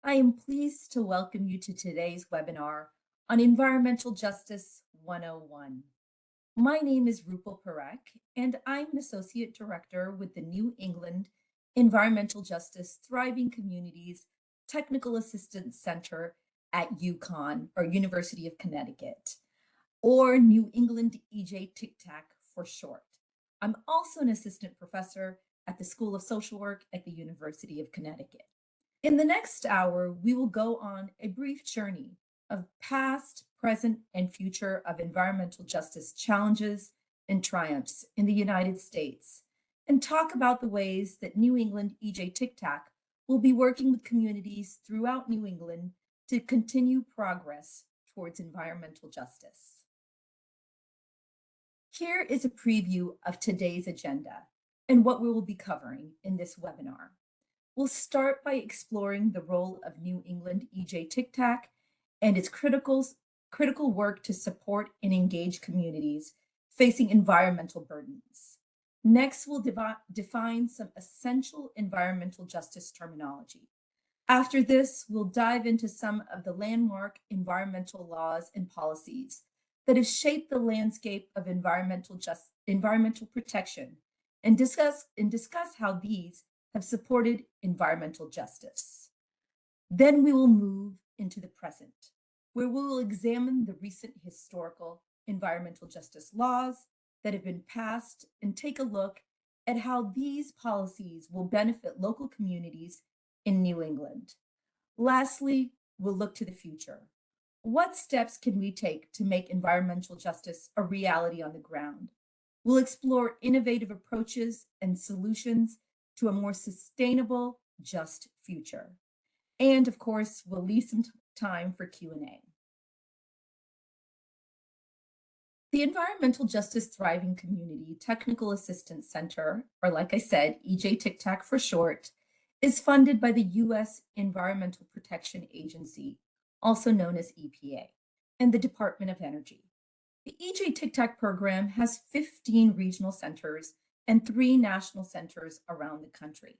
I am pleased to welcome you to today's webinar on Environmental Justice 101. My name is Rupal Parekh, and I'm an Associate Director with the New England Environmental Justice Thriving Communities Technical Assistance Center at UConn, or University of Connecticut, or New England TCTAC for short. I'm also an assistant professor at the School of Social Work at the University of Connecticut. In the next hour, we will go on a brief journey of past, present, and future of environmental justice challenges and triumphs in the United States, and talk about the ways that New England TCTAC will be working with communities throughout New England to continue progress towards environmental justice. Here is a preview of today's agenda and what we will be covering in this webinar. We'll start by exploring the role of New England TCTAC and its critical work to support and engage communities facing environmental burdens. Next, we'll define some essential environmental justice terminology. After this, we'll dive into some of the landmark environmental laws and policies that have shaped the landscape of environmental protection and discuss how these have supported environmental justice. Then we will move into the present, where we will examine the recent historical environmental justice laws that have been passed and take a look at how these policies will benefit local communities in New England. Lastly, we'll look to the future. What steps can we take to make environmental justice a reality on the ground? We'll explore innovative approaches and solutions to a more sustainable, just future. And of course, we'll leave some time for Q&A. The Environmental Justice Thriving Community Technical Assistance Center, or like I said, TCTAC for short, is funded by the U.S. Environmental Protection Agency, also known as EPA, and the Department of Energy. The TCTAC program has 15 regional centers and 3 national centers around the country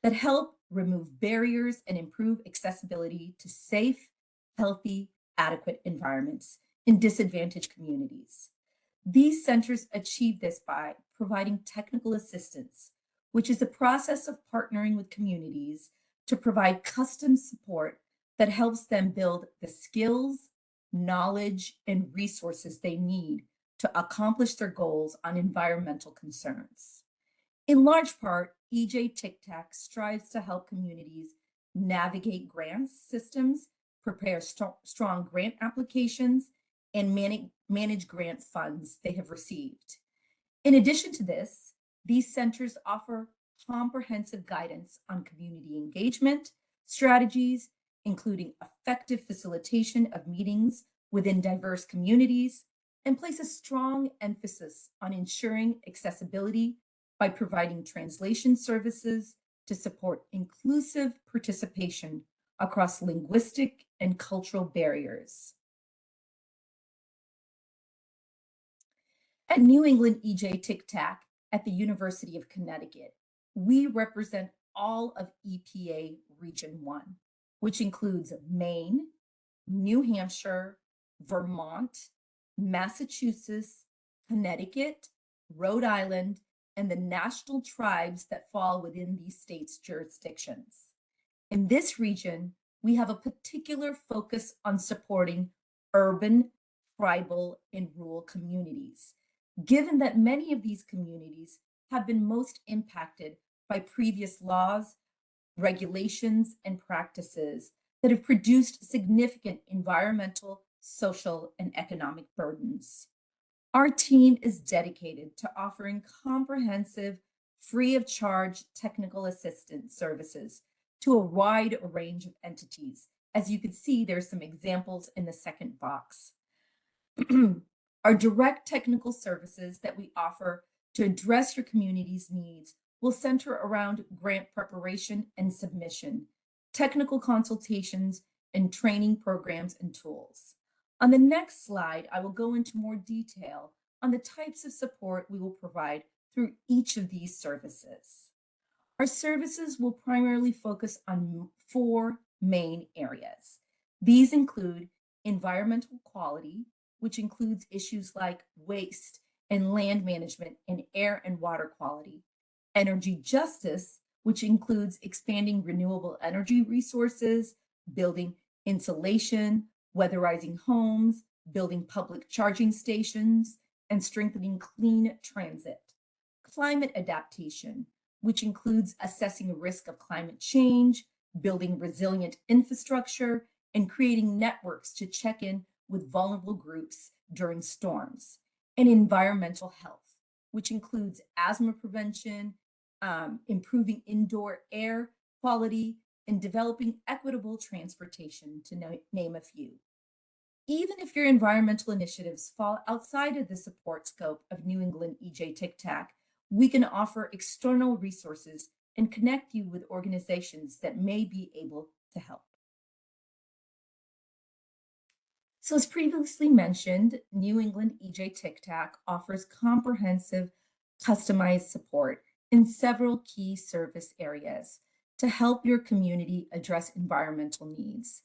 that help remove barriers and improve accessibility to safe, healthy, adequate environments in disadvantaged communities. These centers achieve this by providing technical assistance, which is the process of partnering with communities to provide custom support that helps them build the skills, knowledge, and resources they need to accomplish their goals on environmental concerns. In large part, TCTAC strives to help communities navigate grant systems, prepare strong grant applications, and manage grant funds they have received. In addition to this, these centers offer comprehensive guidance on community engagement strategies, including effective facilitation of meetings within diverse communities, and place a strong emphasis on ensuring accessibility by providing translation services to support inclusive participation across linguistic and cultural barriers. At New England TCTAC at the University of Connecticut, we represent all of EPA Region 1, which includes Maine, New Hampshire, Vermont, Massachusetts, Connecticut, Rhode Island, and the national tribes that fall within these states' jurisdictions. In this region, we have a particular focus on supporting urban, tribal, and rural communities, given that many of these communities have been most impacted by previous laws, regulations, and practices that have produced significant environmental, social, and economic burdens. Our team is dedicated to offering comprehensive, free of charge technical assistance services to a wide range of entities. As you can see, there's some examples in the second box. Our direct technical services that we offer to address your community's needs will center around grant preparation and submission, technical consultations, and training programs and tools. On the next slide, I will go into more detail on the types of support we will provide through each of these services. Our services will primarily focus on 4 main areas. These include environmental quality, which includes issues like waste and land management and air and water quality, energy justice, which includes expanding renewable energy resources, building insulation, weatherizing homes, building public charging stations, and strengthening clean transit. Climate adaptation, which includes assessing risk of climate change, building resilient infrastructure, and creating networks to check in with vulnerable groups during storms. And environmental health, which includes asthma prevention, improving indoor air quality, and developing equitable transportation, to name a few. Even if your environmental initiatives fall outside of the support scope of New England EJ TICTAC, we can offer external resources and connect you with organizations that may be able to help. So as previously mentioned, New England EJ TICTAC offers comprehensive, customized support in several key service areas to help your community address environmental needs.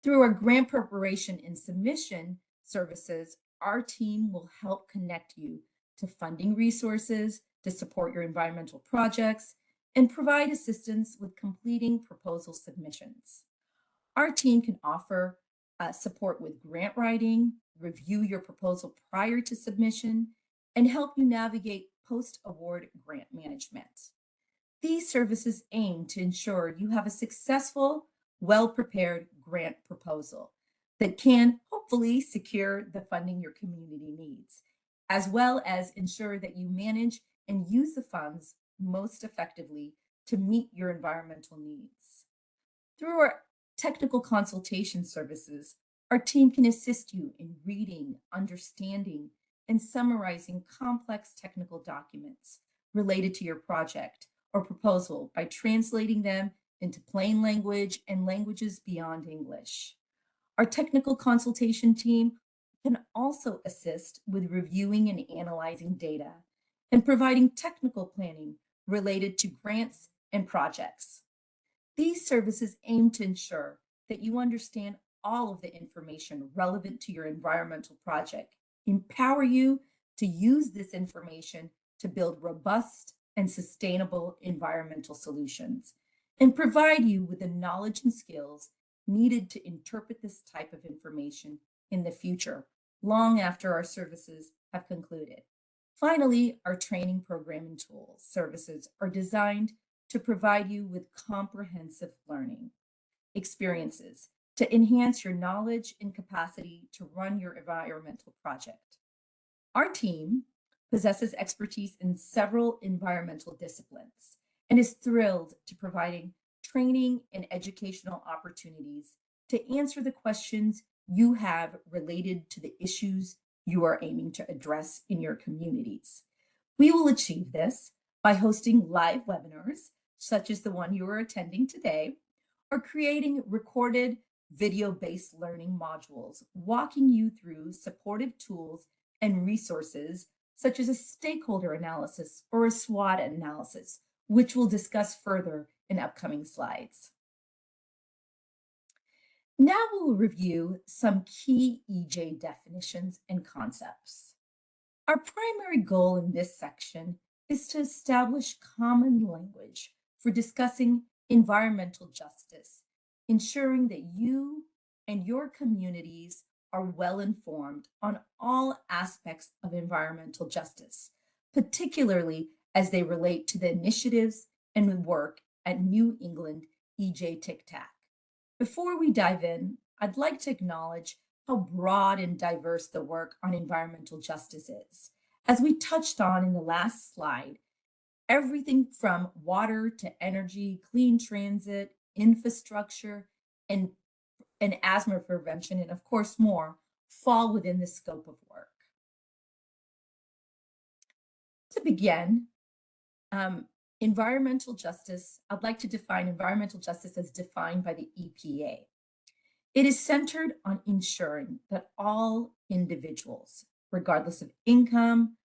Through our grant preparation and submission services, our team will help connect you to funding resources to support your environmental projects and provide assistance with completing proposal submissions. Our team can offer support with grant writing, review your proposal prior to submission, and help you navigate post-award grant management. These services aim to ensure you have a successful, well-prepared grant proposal that can hopefully secure the funding your community needs, as well as ensure that you manage and use the funds most effectively to meet your environmental needs. Through our technical consultation services, our team can assist you in reading, understanding, and summarizing complex technical documents related to your project or proposal by translating them into plain language and languages beyond English. Our technical consultation team can also assist with reviewing and analyzing data and providing technical planning related to grants and projects. These services aim to ensure that you understand all of the information relevant to your environmental project, empower you to use this information to build robust and sustainable environmental solutions, and provide you with the knowledge and skills needed to interpret this type of information in the future, long after our services have concluded. Finally, our training program and tools services are designed to provide you with comprehensive learning experiences to enhance your knowledge and capacity to run your environmental project. Our team possesses expertise in several environmental disciplines and is thrilled to providing training and educational opportunities to answer the questions you have related to the issues you are aiming to address in your communities. We will achieve this by hosting live webinars, such as the one you are attending today, or creating recorded video-based learning modules, walking you through supportive tools and resources, such as a stakeholder analysis or a SWOT analysis, which we'll discuss further in upcoming slides. Now we'll review some key EJ definitions and concepts. Our primary goal in this section is to establish common language for discussing environmental justice, ensuring that you and your communities are well informed on all aspects of environmental justice, particularly as they relate to the initiatives and work at New England EJ TICTAC. Before we dive in, I'd like to acknowledge how broad and diverse the work on environmental justice is. As we touched on in the last slide, everything from water to energy, clean transit, infrastructure, and asthma prevention, and of course more, fall within the scope of work. To begin, environmental justice, I'd like to define environmental justice as defined by the EPA. It is centered on ensuring that all individuals, regardless of income,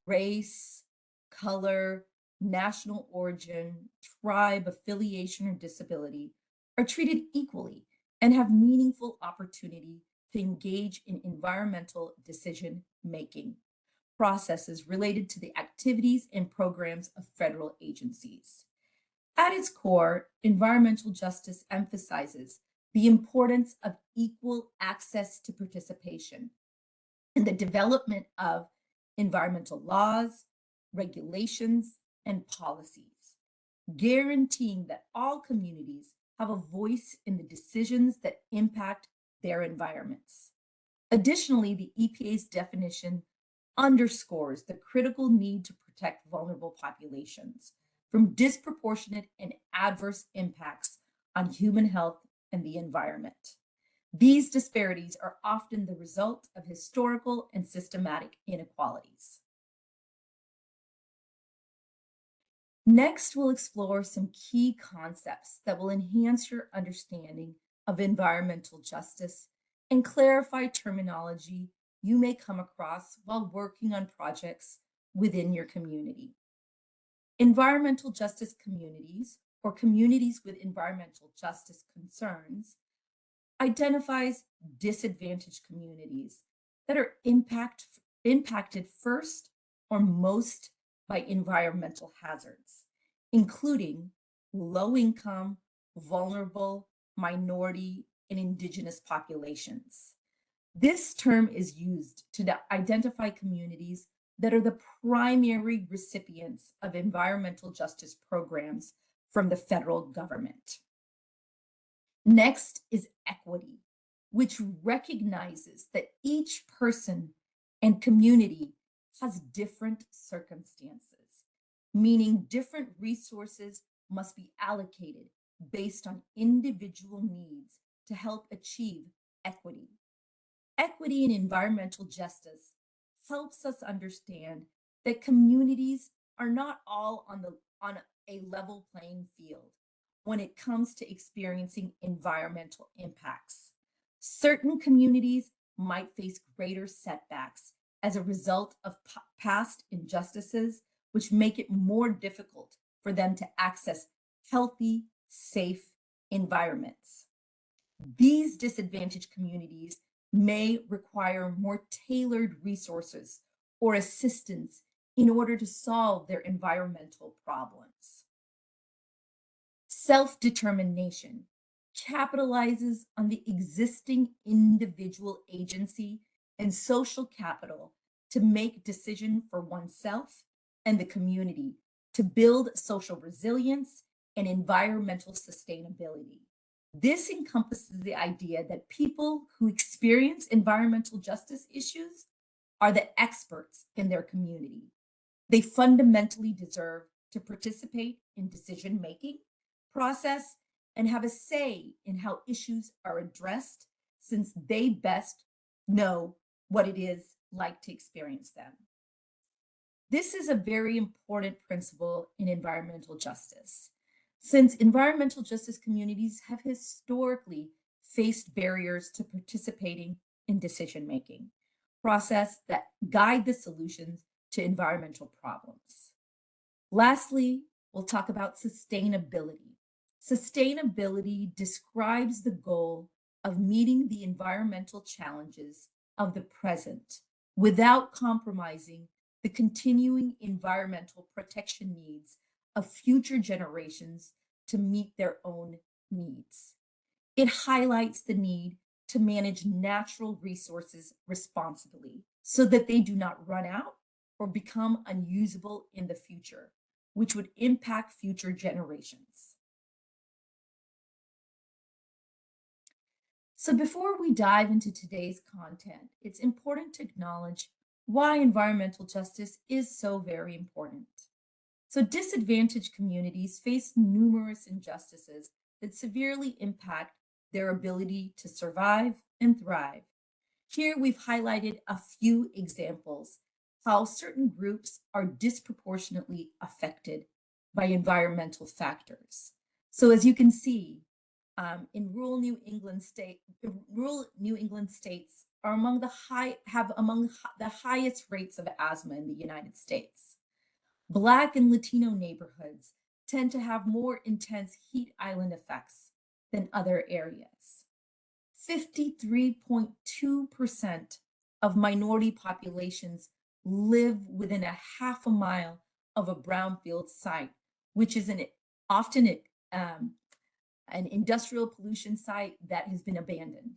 race, color, national origin, tribe, affiliation, or disability, are are treated equally and have meaningful opportunity to engage in environmental decision making processes related to the activities and programs of federal agencies. At its core, environmental justice emphasizes the importance of equal access to participation in the development of environmental laws, regulations, and policies, guaranteeing that all communities have a voice in the decisions that impact their environments. Additionally, the EPA's definition underscores the critical need to protect vulnerable populations from disproportionate and adverse impacts on human health and the environment. These disparities are often the result of historical and systematic inequalities. Next, we'll explore some key concepts that will enhance your understanding of environmental justice and clarify terminology you may come across while working on projects within your community. Environmental justice communities, or communities with environmental justice concerns, identifies disadvantaged communities that are impacted first or most by environmental hazards, including low-income, vulnerable, minority, and indigenous populations. This term is used to identify communities that are the primary recipients of environmental justice programs from the federal government. Next is equity, which recognizes that each person and community has different circumstances, meaning different resources must be allocated based on individual needs to help achieve equity. Equity in environmental justice helps us understand that communities are not all on a level playing field when it comes to experiencing environmental impacts. Certain communities might face greater setbacks as a result of past injustices, which make it more difficult for them to access healthy, safe environments. These disadvantaged communities may require more tailored resources or assistance in order to solve their environmental problems. Self-determination capitalizes on the existing individual agency and social capital to make decisions for oneself and the community to build social resilience and environmental sustainability. This encompasses the idea that people who experience environmental justice issues are the experts in their community. They fundamentally deserve to participate in decision-making process and have a say in how issues are addressed, since they best know what it is like to experience them. This is a very important principle in environmental justice, since environmental justice communities have historically faced barriers to participating in decision-making process that guide the solutions to environmental problems. Lastly, we'll talk about sustainability. Sustainability describes the goal of meeting the environmental challenges of the present without compromising the continuing environmental protection needs of future generations to meet their own needs. It highlights the need to manage natural resources responsibly so that they do not run out or become unusable in the future, which would impact future generations. So before we dive into today's content, it's important to acknowledge why environmental justice is so very important. So disadvantaged communities face numerous injustices that severely impact their ability to survive and thrive. Here we've highlighted a few examples how certain groups are disproportionately affected by environmental factors. So as you can see, in rural New England states are among the highest rates of asthma in the United States. Black and Latino neighborhoods tend to have more intense heat island effects than other areas. 53.2% of minority populations live within a half a mile of a brownfield site, which is often an industrial pollution site that has been abandoned.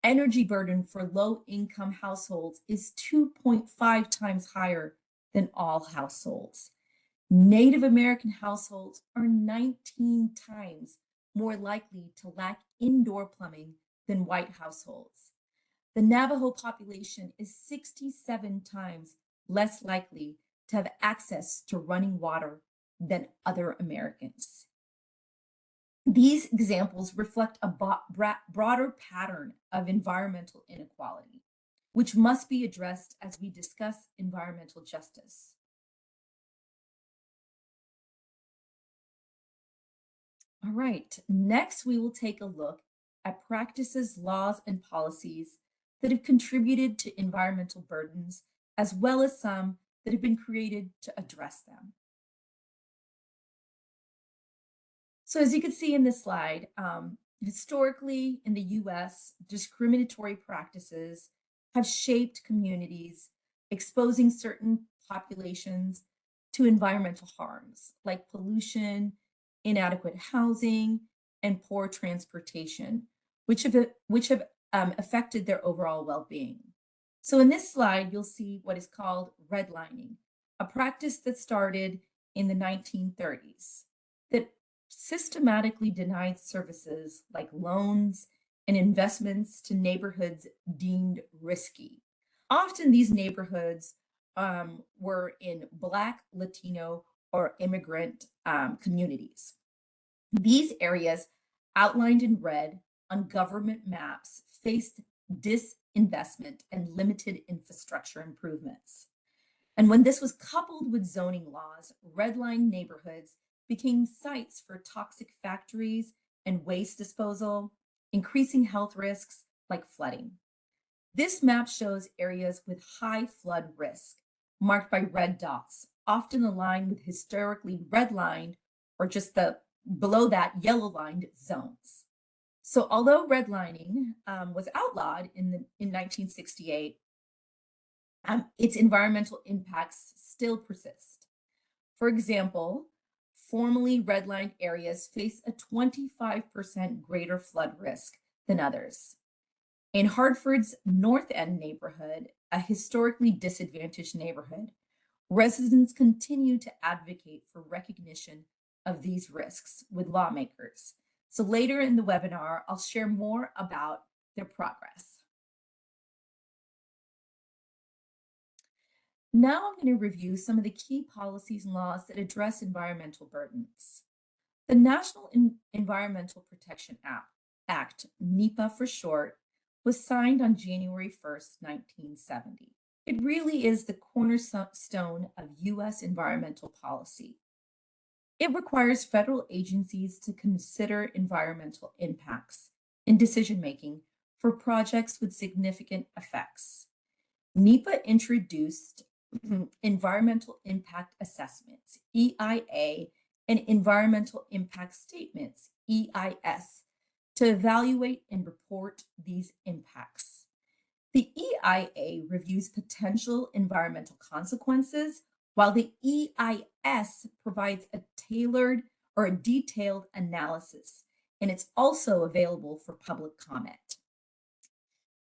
Energy burden for low-income households is 2.5 times higher than all households. Native American households are 19 times more likely to lack indoor plumbing than white households. The Navajo population is 67 times less likely to have access to running water than other Americans. These examples reflect a broader pattern of environmental inequality, which must be addressed as we discuss environmental justice. All right, next we will take a look at practices, laws, and policies that have contributed to environmental burdens, as well as some that have been created to address them. So as you can see in this slide, historically in the US, discriminatory practices have shaped communities, exposing certain populations to environmental harms like pollution, inadequate housing, and poor transportation, which have affected their overall well-being. So in this slide, you'll see what is called redlining, a practice that started in the 1930s that systematically denied services like loans and investments to neighborhoods deemed risky. Often these neighborhoods were in Black, Latino, or immigrant communities. These areas, outlined in red on government maps, faced disinvestment and limited infrastructure improvements. And when this was coupled with zoning laws, redlined neighborhoods became sites for toxic factories and waste disposal, increasing health risks like flooding. This map shows areas with high flood risk, marked by red dots, often aligned with historically redlined or just below that yellow-lined zones. So although redlining was outlawed in 1968, its environmental impacts still persist. For example, formerly redlined areas face a 25% greater flood risk than others. In Hartford's North End neighborhood, a historically disadvantaged neighborhood, residents continue to advocate for recognition of these risks with lawmakers. So later in the webinar, I'll share more about their progress. Now I'm going to review some of the key policies and laws that address environmental burdens. The National Environmental Protection Act, NEPA for short, was signed on January 1st, 1970. It really is the cornerstone of US environmental policy. It requires federal agencies to consider environmental impacts in decision-making for projects with significant effects. NEPA introduced environmental impact assessments, EIA, and environmental impact statements, EIS, to evaluate and report these impacts. The EIA reviews potential environmental consequences, while the EIS provides a tailored or a detailed analysis, and it's also available for public comment.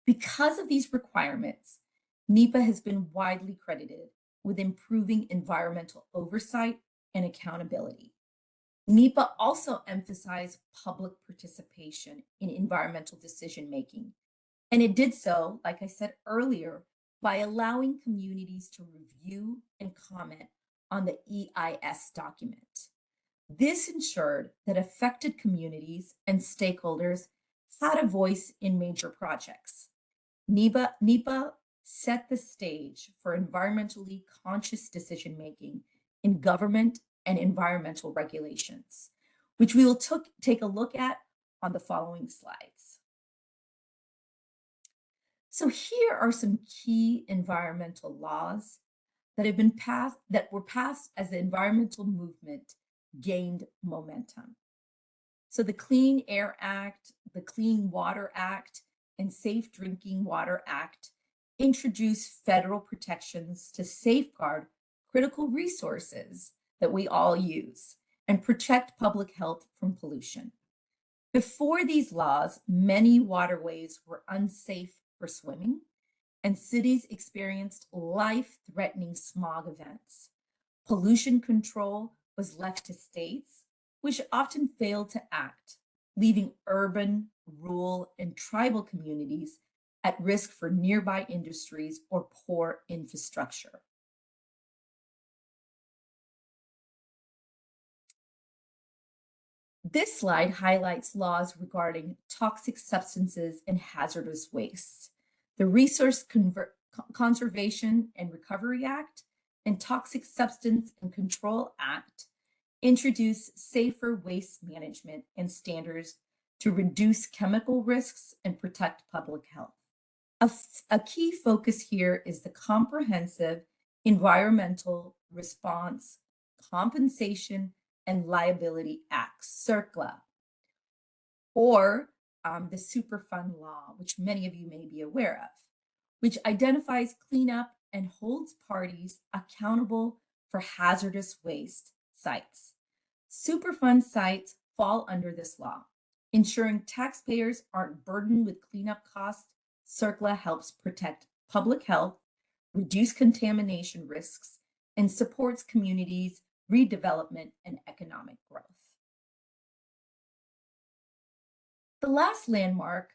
Because of these requirements, NEPA has been widely credited with improving environmental oversight and accountability. NEPA also emphasized public participation in environmental decision-making, and it did so, like I said earlier, by allowing communities to review and comment on the EIS document. This ensured that affected communities and stakeholders had a voice in major projects. NEPA set the stage for environmentally conscious decision-making in government and environmental regulations, which we will take a look at on the following slides. So here are some key environmental laws that were passed as the environmental movement gained momentum. So the Clean Air Act, the Clean Water Act, and Safe Drinking Water Act introduce federal protections to safeguard critical resources that we all use and protect public health from pollution. Before these laws, many waterways were unsafe for swimming, and cities experienced life-threatening smog events. Pollution control was left to states, which often failed to act, leaving urban, rural, and tribal communities at risk for nearby industries or poor infrastructure. This slide highlights laws regarding toxic substances and hazardous waste. The Resource Conservation and Recovery Act and Toxic Substance and Control Act introduce safer waste management and standards to reduce chemical risks and protect public health. A key focus here is the Comprehensive Environmental Response, Compensation, and Liability Act, CERCLA, or the Superfund Law, which many of you may be aware of, which identifies cleanup and holds parties accountable for hazardous waste sites. Superfund sites fall under this law. Ensuring taxpayers aren't burdened with cleanup costs, CERCLA helps protect public health, reduce contamination risks, and supports communities' redevelopment and economic growth. The last landmark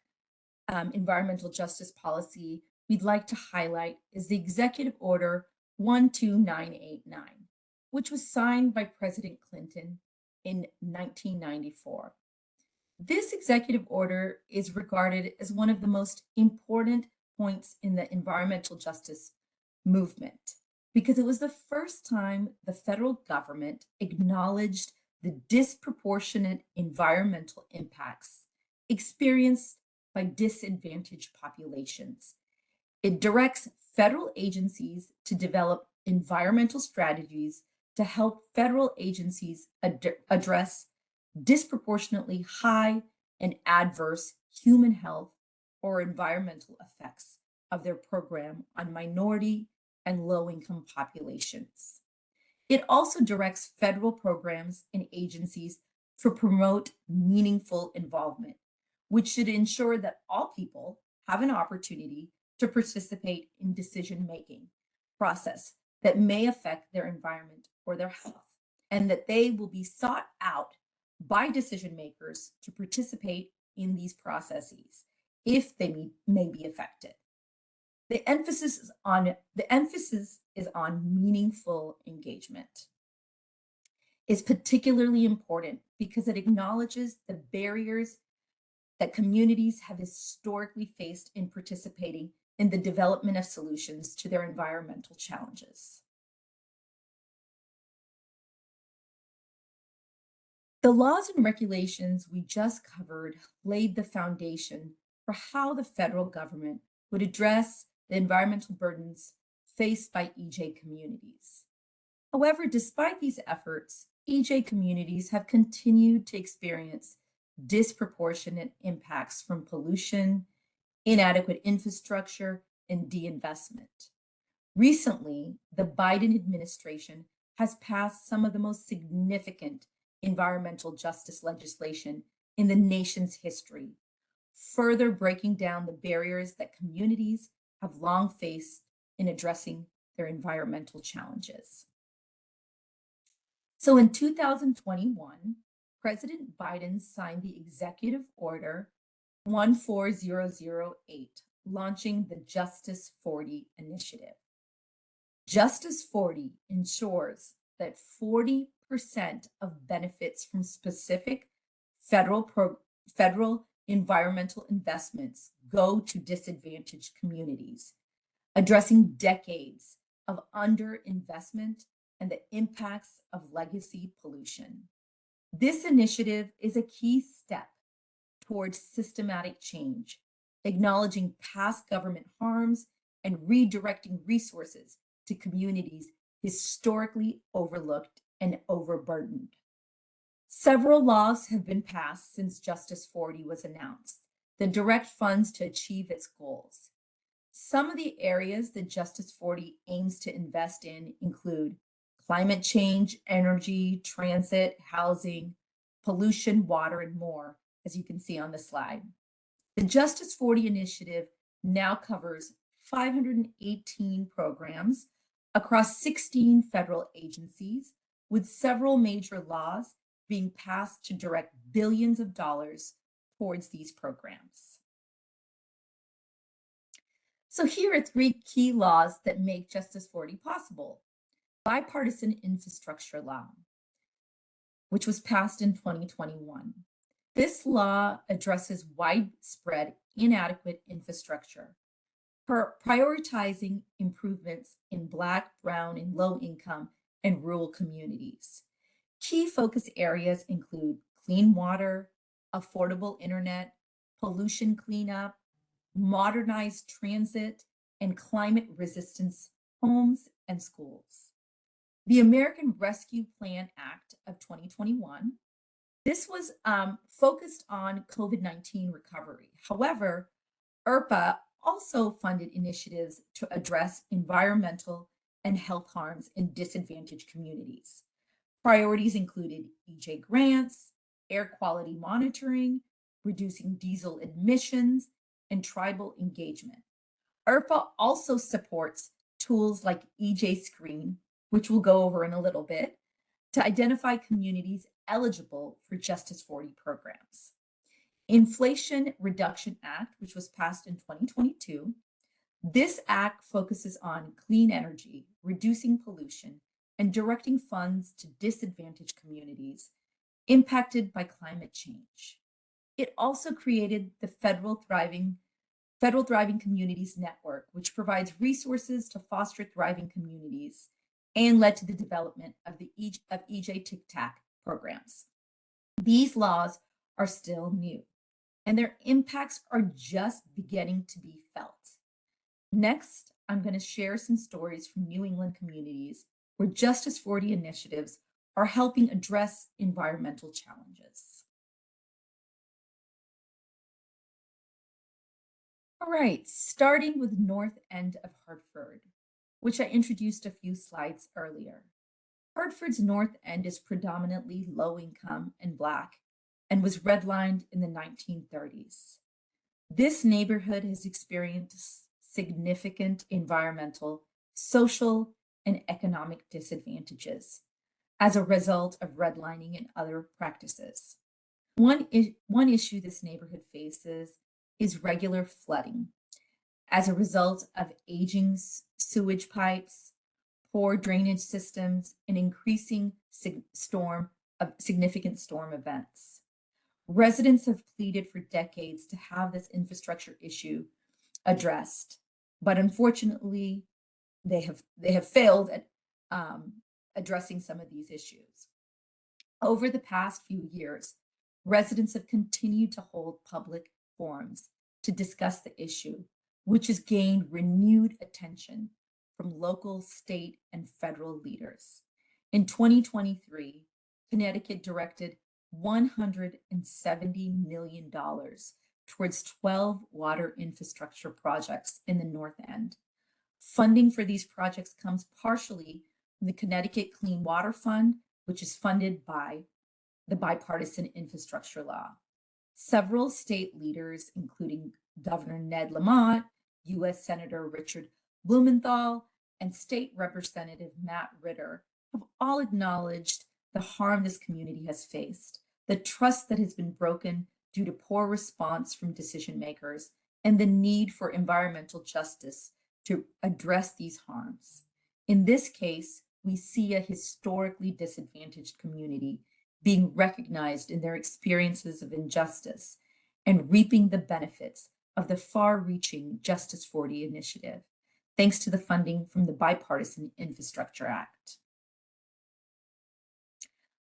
environmental justice policy we'd like to highlight is the Executive Order 12989, which was signed by President Clinton in 1994. This executive order is regarded as one of the most important points in the environmental justice movement because it was the first time the federal government acknowledged the disproportionate environmental impacts experienced by disadvantaged populations. It directs federal agencies to develop environmental strategies to help federal agencies address disproportionately high and adverse human health or environmental effects of their program on minority and low-income populations. It also directs federal programs and agencies to promote meaningful involvement, which should ensure that all people have an opportunity to participate in decision-making process that may affect their environment or their health, and that they will be sought out by decision makers to participate in these processes if they may be affected. The emphasis is on meaningful engagement. It's particularly important because it acknowledges the barriers that communities have historically faced in participating in the development of solutions to their environmental challenges. The laws and regulations we just covered laid the foundation for how the federal government would address the environmental burdens faced by EJ communities. However, despite these efforts, EJ communities have continued to experience disproportionate impacts from pollution, inadequate infrastructure, and de-investment. Recently, the Biden administration has passed some of the most significant environmental justice legislation in the nation's history, further breaking down the barriers that communities have long faced in addressing their environmental challenges. So in 2021, President Biden signed the Executive Order 14008, launching the Justice 40 initiative. Justice 40 ensures that 40% of benefits from specific federal environmental investments go to disadvantaged communities, addressing decades of underinvestment and the impacts of legacy pollution. This initiative is a key step towards systematic change, acknowledging past government harms and redirecting resources to communities historically overlooked and overburdened. Several laws have been passed since Justice 40 was announced that direct funds to achieve its goals. Some of the areas that Justice 40 aims to invest in include climate change, energy, transit, housing, pollution, water, and more, as you can see on the slide. The Justice 40 initiative now covers 518 programs across 16 federal agencies, with several major laws being passed to direct billions of dollars towards these programs. So here are three key laws that make Justice 40 possible. Bipartisan Infrastructure Law, which was passed in 2021. This law addresses widespread inadequate infrastructure, prioritizing improvements in Black, Brown, and low-income and rural communities. Key focus areas include clean water, affordable internet, pollution cleanup, modernized transit, and climate resistance homes and schools. The American Rescue Plan Act of 2021, this was focused on COVID-19 recovery. However, ERPA also funded initiatives to address environmental and health harms in disadvantaged communities. Priorities included EJ grants, air quality monitoring, reducing diesel emissions, and tribal engagement. ERPA also supports tools like EJ Screen, which we'll go over in a little bit, to identify communities eligible for Justice 40 programs. Inflation Reduction Act, which was passed in 2022, this act focuses on clean energy, reducing pollution, and directing funds to disadvantaged communities impacted by climate change. It also created the Federal Thriving Communities Network, which provides resources to foster thriving communities and led to the development of the EJ TCTAC programs. These laws are still new, and their impacts are just beginning to be felt. Next, I'm going to share some stories from New England communities where Justice 40 initiatives are helping address environmental challenges. All right, starting with North End of Hartford, which I introduced a few slides earlier. Hartford's North End is predominantly low income and Black and was redlined in the 1930s. This neighborhood has experienced significant environmental, social, and economic disadvantages as a result of redlining and other practices. One issue this neighborhood faces is regular flooding as a result of aging sewage pipes, poor drainage systems, and increasing significant storm events. Residents have pleaded for decades to have this infrastructure issue addressed, but unfortunately, they have failed at addressing some of these issues. Over the past few years, residents have continued to hold public forums to discuss the issue, which has gained renewed attention from local, state, and federal leaders. In 2023, Connecticut directed $170 million towards 12 water infrastructure projects in the North End. Funding for these projects comes partially from the Connecticut Clean Water Fund, which is funded by the Bipartisan Infrastructure Law. Several state leaders, including Governor Ned Lamont, U.S. Senator Richard Blumenthal, and State Representative Matt Ritter, have all acknowledged the harm this community has faced, the trust that has been broken due to poor response from decision makers, and the need for environmental justice to address these harms. In this case, we see a historically disadvantaged community being recognized in their experiences of injustice and reaping the benefits of the far-reaching Justice 40 initiative, thanks to the funding from the Bipartisan Infrastructure Act.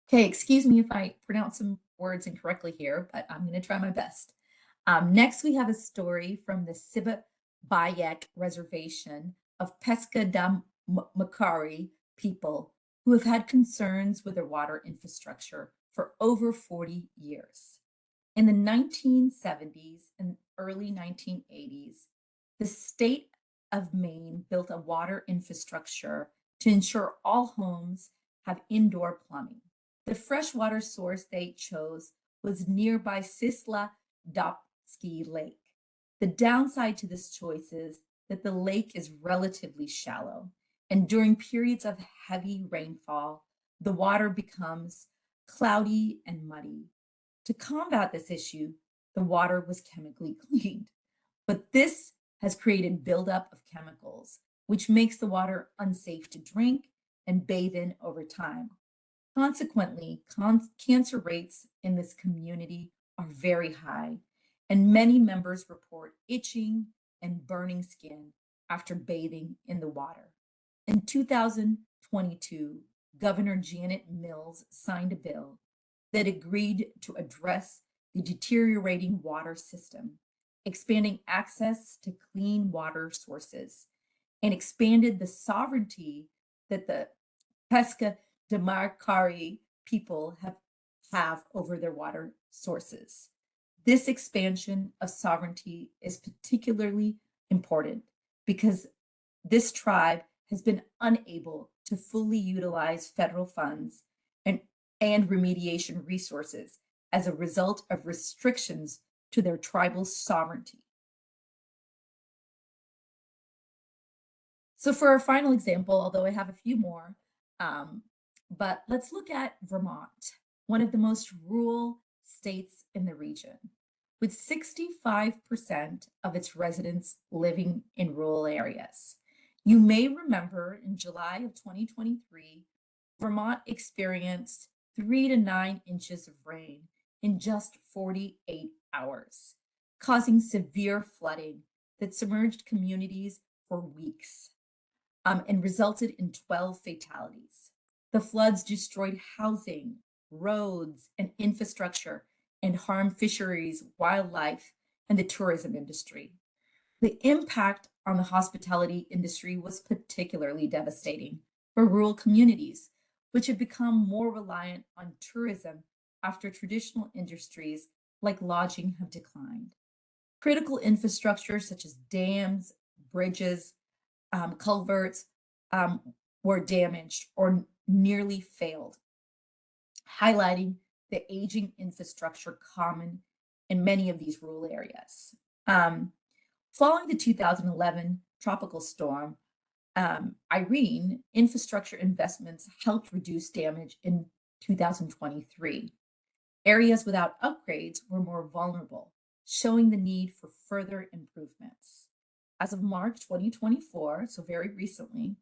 Okay, excuse me if I pronounce some words incorrectly here, but I'm going to try my best. Next, we have a story from the Sibbayek Reservation of Pesca da Macquarie people who have had concerns with their water infrastructure for for over 40 years. In the 1970s and early 1980s, the state of Maine built a water infrastructure to ensure all homes have indoor plumbing. The freshwater source they chose was nearby Sisladaupski Lake. The downside to this choice is that the lake is relatively shallow, and during periods of heavy rainfall, the water becomes cloudy and muddy. To combat this issue, the water was chemically cleaned, but this has created buildup of chemicals, which makes the water unsafe to drink and bathe in over time. Consequently, cancer rates in this community are very high, and many members report itching and burning skin after bathing in the water. In 2022, Governor Janet Mills signed a bill that agreed to address the deteriorating water system, expanding access to clean water sources, and expanded the sovereignty that the Pesca de Marcari people have over their water sources. This expansion of sovereignty is particularly important because this tribe has been unable to fully utilize federal funds and remediation resources as a result of restrictions to their tribal sovereignty. So for our final example, although I have a few more, but let's look at Vermont, one of the most rural states in the region, with 65% of its residents living in rural areas. You may remember in July of 2023, Vermont experienced 3 to 9 inches of rain in just 48 hours, causing severe flooding that submerged communities for weeks and resulted in 12 fatalities. The floods destroyed housing, roads, and infrastructure and harmed fisheries, wildlife, and the tourism industry. The impact on the hospitality industry was particularly devastating for rural communities, which have become more reliant on tourism after traditional industries like lodging have declined. Critical infrastructure such as dams, bridges, culverts were damaged or nearly failed, highlighting the aging infrastructure common in many of these rural areas. Following the 2011 tropical storm, Irene, infrastructure investments helped reduce damage in 2023. Areas without upgrades were more vulnerable, showing the need for further improvements. As of March 2024, so very recently,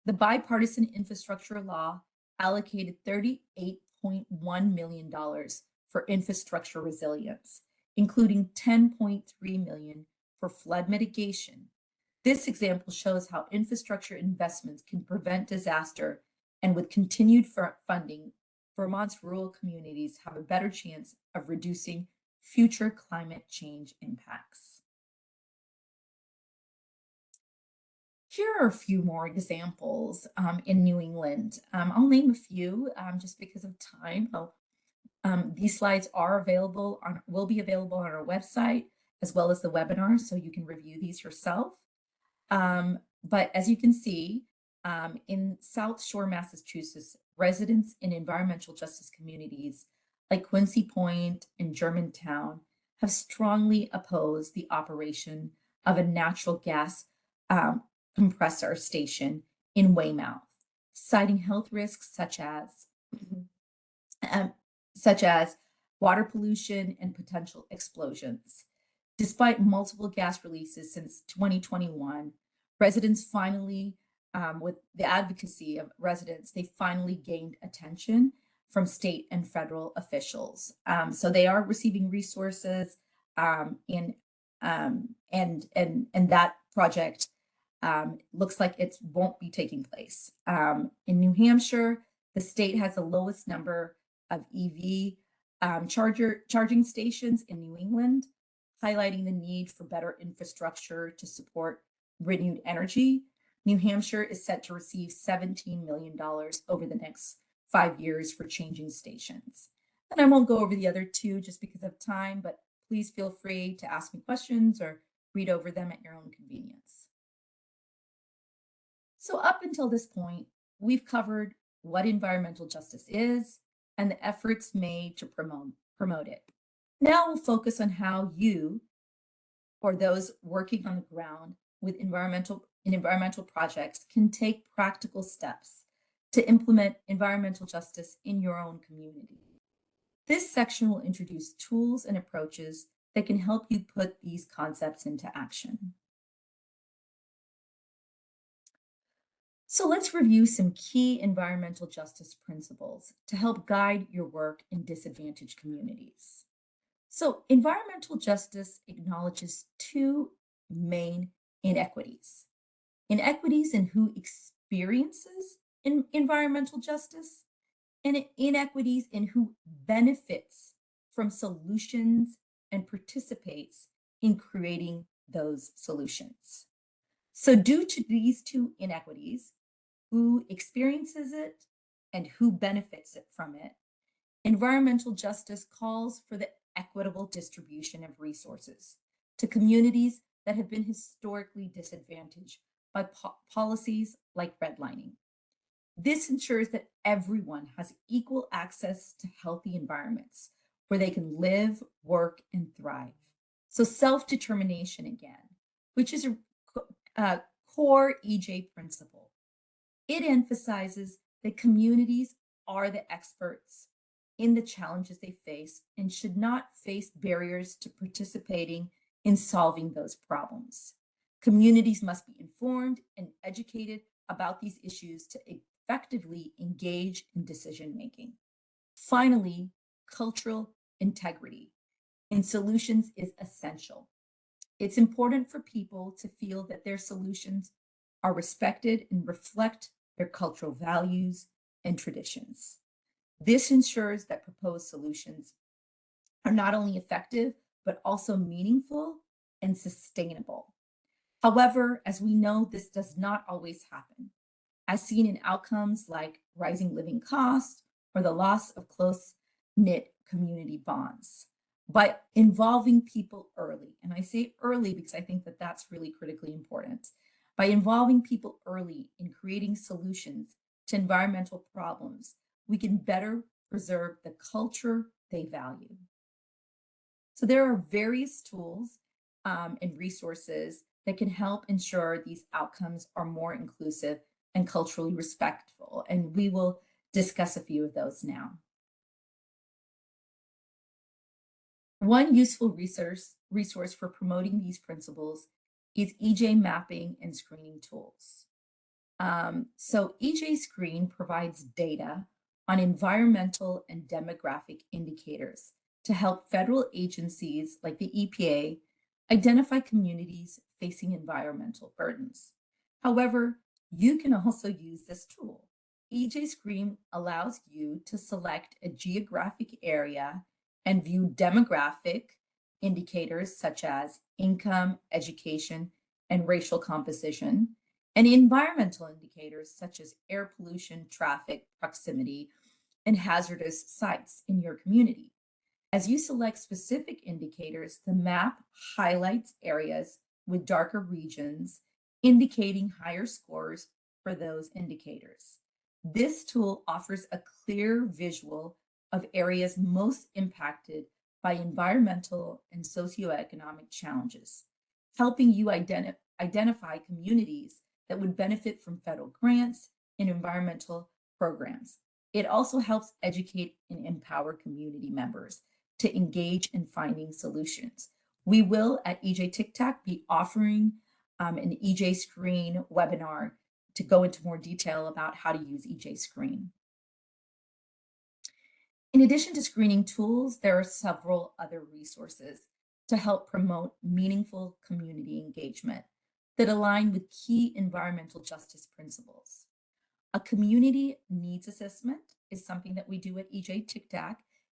the bipartisan infrastructure law allocated $38.1 million for infrastructure resilience, including $10.3 million for flood mitigation. This example shows how infrastructure investments can prevent disaster, and with continued funding, Vermont's rural communities have a better chance of reducing future climate change impacts. Here are a few more examples in New England. I'll name a few just because of time. These slides are available will be available on our website as well as the webinar, so you can review these yourself. But as you can see, in South Shore, Massachusetts, residents in environmental justice communities like Quincy Point and Germantown have strongly opposed the operation of a natural gas compressor station in Weymouth, citing health risks such as water pollution and potential explosions. Despite multiple gas releases since 2021, residents finally, with the advocacy of residents, they finally gained attention from state and federal officials. So they are receiving resources, and that project looks like it won't be taking place. In New Hampshire, the state has the lowest number of EV charging stations in New England, highlighting the need for better infrastructure to support renewed energy. New Hampshire is set to receive $17 million over the next 5 years for changing stations. And I won't go over the other two just because of time, but please feel free to ask me questions or read over them at your own convenience. So up until this point, we've covered what environmental justice is and the efforts made to promote it. Now we'll focus on how you, or those working on the ground with environmental projects, can take practical steps to implement environmental justice in your own community. This section will introduce tools and approaches that can help you put these concepts into action. So let's review some key environmental justice principles to help guide your work in disadvantaged communities. So environmental justice acknowledges two main inequities. Inequities in who experiences environmental justice, and inequities in who benefits from solutions and participates in creating those solutions. So due to these two inequities, who experiences it and who benefits from it, environmental justice calls for the equitable distribution of resources to communities that have been historically disadvantaged by policies like redlining. This ensures that everyone has equal access to healthy environments where they can live, work, and thrive. So self-determination again, which is a core EJ principle. It emphasizes that communities are the experts in the challenges they face and should not face barriers to participating in solving those problems. Communities must be informed and educated about these issues to effectively engage in decision making. Finally, cultural integrity in solutions is essential. It's important for people to feel that their solutions are respected and reflect their cultural values and traditions. This ensures that proposed solutions are not only effective, but also meaningful and sustainable. However, as we know, this does not always happen, as seen in outcomes like rising living costs or the loss of close-knit community bonds. By involving people early, and I say early because I think that that's really critically important, by involving people early in creating solutions to environmental problems, we can better preserve the culture they value. So there are various tools and resources that can help ensure these outcomes are more inclusive and culturally respectful, and we will discuss a few of those now. One useful resource for promoting these principles is EJ mapping and screening tools. So EJ Screen provides data on environmental and demographic indicators to help federal agencies like the EPA identify communities facing environmental burdens. However, you can also use this tool. EJ Screen allows you to select a geographic area and view demographic indicators such as income, education, and racial composition, and environmental indicators such as air pollution, traffic, proximity, and hazardous sites in your community. As you select specific indicators, the map highlights areas with darker regions, indicating higher scores for those indicators. This tool offers a clear visual of areas most impacted by environmental and socioeconomic challenges, helping you identify communities that would benefit from federal grants and environmental programs. It also helps educate and empower community members to engage in finding solutions. We will at EJ TCTAC be offering an EJ Screen webinar to go into more detail about how to use EJ Screen. In addition to screening tools, there are several other resources to help promote meaningful community engagement that align with key environmental justice principles. A community needs assessment is something that we do at EJ TCTAC,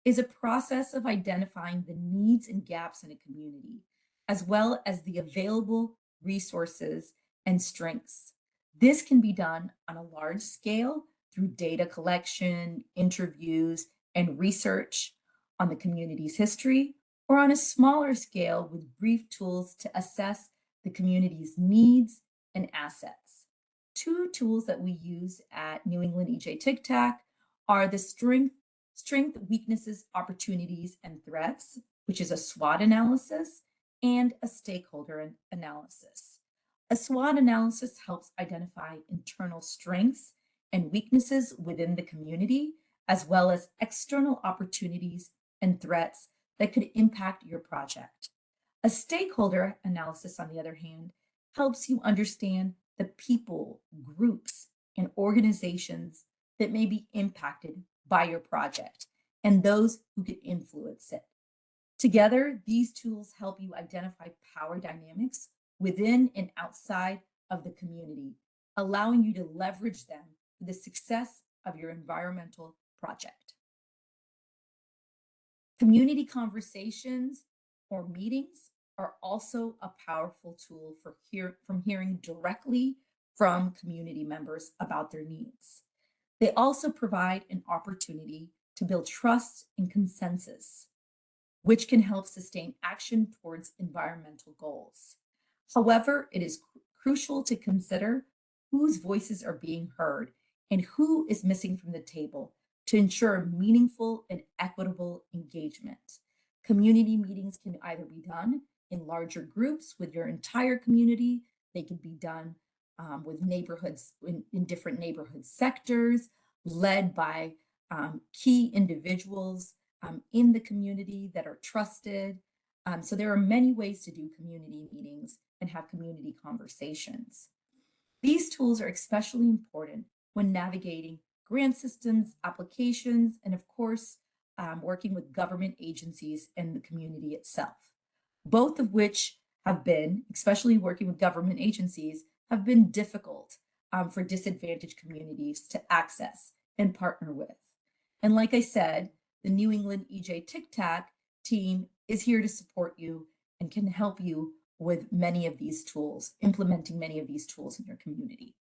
is a process of identifying the needs and gaps in a community, as well as the available resources and strengths. This can be done on a large scale through data collection, interviews, and research, on the community's history, or on a smaller scale with brief tools to assess the community's needs and assets. Two tools that we use at New England TCTAC are the strength, weaknesses, opportunities, and threats, which is a SWOT analysis, and a stakeholder analysis. A SWOT analysis helps identify internal strengths and weaknesses within the community, as well as external opportunities and threats that could impact your project. A stakeholder analysis, on the other hand, helps you understand the people, groups, and organizations that may be impacted by your project and those who could influence it. Together, these tools help you identify power dynamics within and outside of the community, allowing you to leverage them for the success of your environmental project. Community conversations or meetings are also a powerful tool for hearing directly from community members about their needs. They also provide an opportunity to build trust and consensus, which can help sustain action towards environmental goals. However, it is crucial to consider whose voices are being heard and who is missing from the table to ensure meaningful and equitable engagement. Community meetings can either be done in larger groups with your entire community. They can be done with neighborhoods in different neighborhood sectors, led by key individuals in the community that are trusted. So there are many ways to do community meetings and have community conversations. These tools are especially important when navigating grant systems, applications, and of course, working with government agencies and the community itself, both of which have been, especially working with government agencies, have been difficult for disadvantaged communities to access and partner with. And like I said, the New England TCTAC team is here to support you and can help you with many of these tools, implementing many of these tools in your community.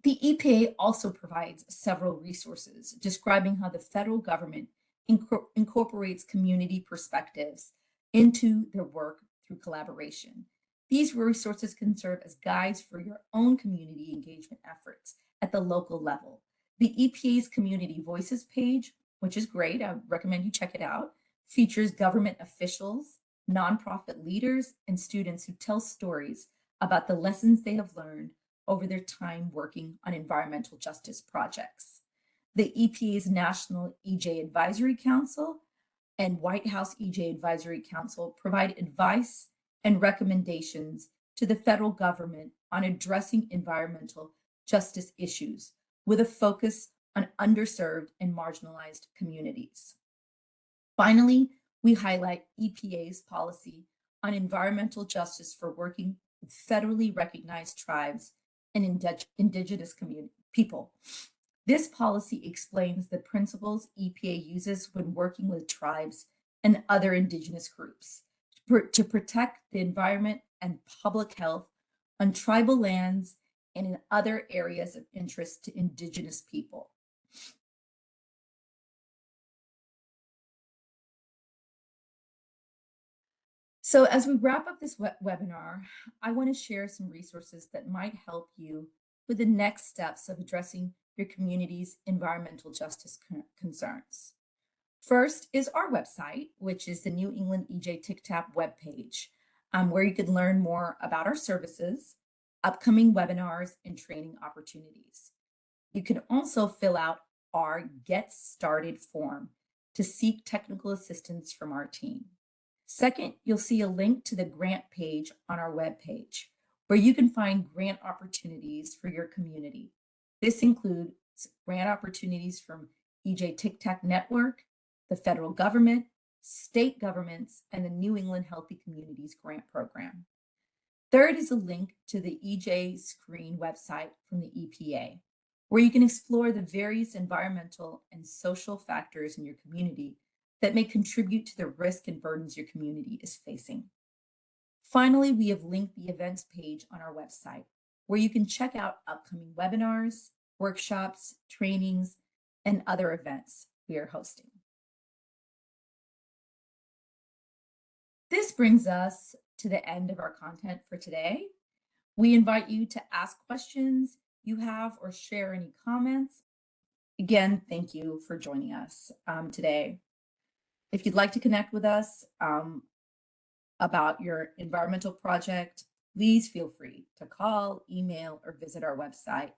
The EPA also provides several resources describing how the federal government incorporates community perspectives into their work through collaboration. These resources can serve as guides for your own community engagement efforts at the local level. The EPA's Community Voices page, which is great, I recommend you check it out, features government officials, nonprofit leaders, and students who tell stories about the lessons they have learned over their time working on environmental justice projects. The EPA's National EJ Advisory Council and White House EJ Advisory Council provide advice and recommendations to the federal government on addressing environmental justice issues with a focus on underserved and marginalized communities. Finally, we highlight EPA's policy on environmental justice for working with federally recognized tribes and indigenous people. This policy explains the principles EPA uses when working with tribes and other indigenous groups to protect the environment and public health on tribal lands and in other areas of interest to indigenous people. So as we wrap up this webinar, I want to share some resources that might help you with the next steps of addressing your community's environmental justice concerns. First is our website, which is the New England TCTAC webpage, where you can learn more about our services, upcoming webinars, and training opportunities. You can also fill out our Get Started form to seek technical assistance from our team. Second, you'll see a link to the grant page on our webpage, where you can find grant opportunities for your community. This includes grant opportunities from TCTAC Network, the federal government, state governments, and the New England Healthy Communities Grant Program. Third is a link to the EJ Screen website from the EPA, where you can explore the various environmental and social factors in your community that may contribute to the risk and burdens your community is facing. Finally, we have linked the events page on our website, where you can check out upcoming webinars, workshops, trainings, and other events we are hosting. This brings us to the end of our content for today. We invite you to ask questions you have or share any comments. Again, thank you for joining us today. If you'd like to connect with us about your environmental project, please feel free to call, email, or visit our website